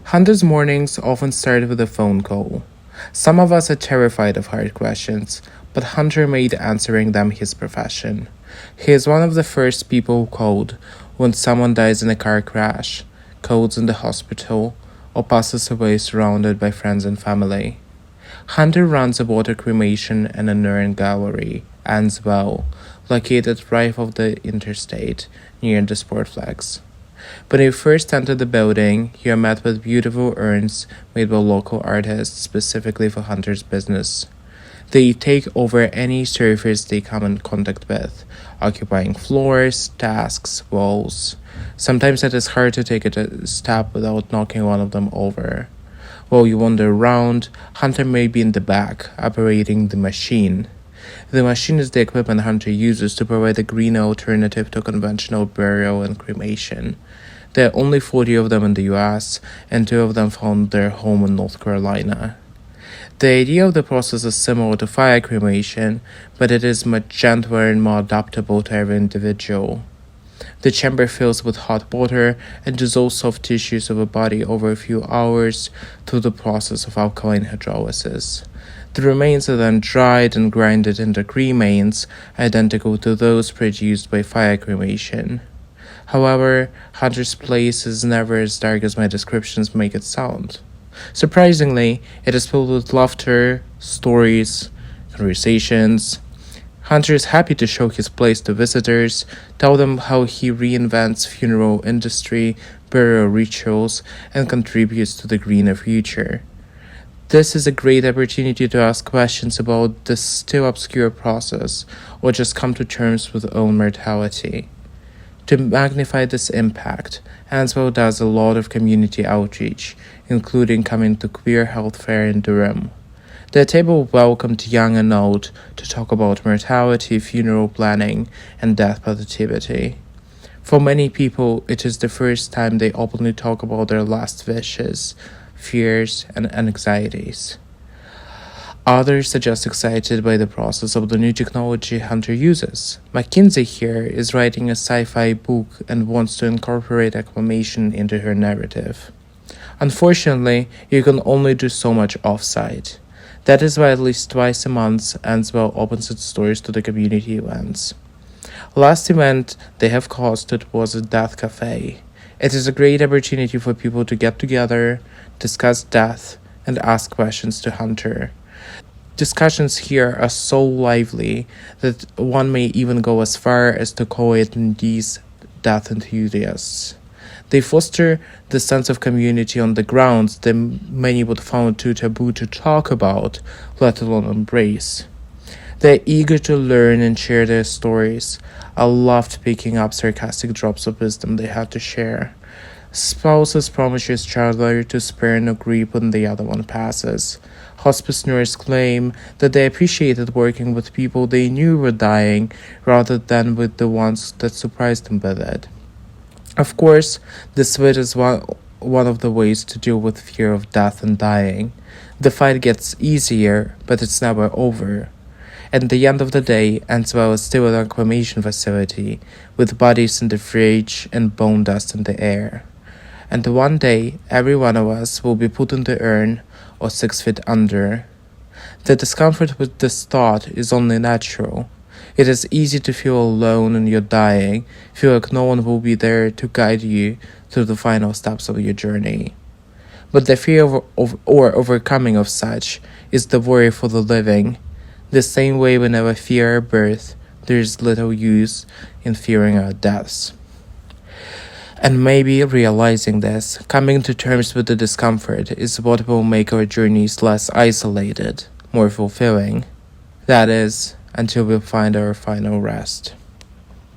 Hunter's mornings often start with a phone call. Some of us are terrified of hard questions, but Hunter made answering them his profession. He is one of the first people who called when someone dies in a car crash, calls in the hospital, or passes away surrounded by friends and family. Hunter runs a water cremation and an urn gallery, as well, located right off the interstate near the Sportflex. When you first enter the building, you are met with beautiful urns made by local artists specifically for Hunter's business. They take over any surface they come in contact with, occupying floors, desks, walls. Sometimes it is hard to take a step without knocking one of them over. While you wander around, Hunter may be in the back, operating the machine. The machine is the equipment Hunter uses to provide a greener alternative to conventional burial and cremation. There are only 40 of them in the US, and 2 of them found their home in North Carolina. The idea of the process is similar to fire cremation, but it is much gentler and more adaptable to every individual. The chamber fills with hot water and dissolves soft tissues of a body over a few hours through the process of alkaline hydrolysis. The remains are then dried and grinded into cremains, identical to those produced by fire cremation. However, Hunter's place is never as dark as my descriptions make it sound. Surprisingly, it is filled with laughter, stories, conversations. Hunter is happy to show his place to visitors, tell them how he reinvents funeral industry, burial rituals, and contributes to the greener future. This is a great opportunity to ask questions about this still obscure process, or just come to terms with own mortality. To magnify this impact, Answell does a lot of community outreach, including coming to Queer Health Fair in Durham. The table welcomed young and old to talk about mortality, funeral planning, and death positivity. For many people, it is the first time they openly talk about their last wishes, fears, and anxieties. Others are just excited by the process of the new technology Hunter uses. Mackenzie here is writing a sci-fi book and wants to incorporate acclamation into her narrative. Unfortunately, you can only do so much off-site. That is why at least twice a month, Answell opens its doors to the community events. Last event they have hosted was a death cafe. It is a great opportunity for people to get together, discuss death, and ask questions to Hunter. Discussions here are so lively that one may even go as far as to call attendees death enthusiasts. They foster the sense of community on the grounds that many would find too taboo to talk about, let alone embrace. They're eager to learn and share their stories. I loved picking up sarcastic drops of wisdom they had to share. Spouses promise each other to spare no grief when the other one passes. Hospice nurses claim that they appreciated working with people they knew were dying rather than with the ones that surprised them with it. Of course, this wit is one of the ways to deal with fear of death and dying. The fight gets easier, but it's never over. At the end of the day, Answell is still an cremation facility, with bodies in the fridge and bone dust in the air. And one day, every one of us will be put in the urn or 6 feet under. The discomfort with this thought is only natural. It is easy to feel alone when you're dying, feel like no one will be there to guide you through the final steps of your journey. But the fear or overcoming of such is the worry for the living. The same way whenever fear our birth, there is little use in fearing our deaths. And maybe realizing this, coming to terms with the discomfort, is what will make our journeys less isolated, more fulfilling. That is, until we find our final rest.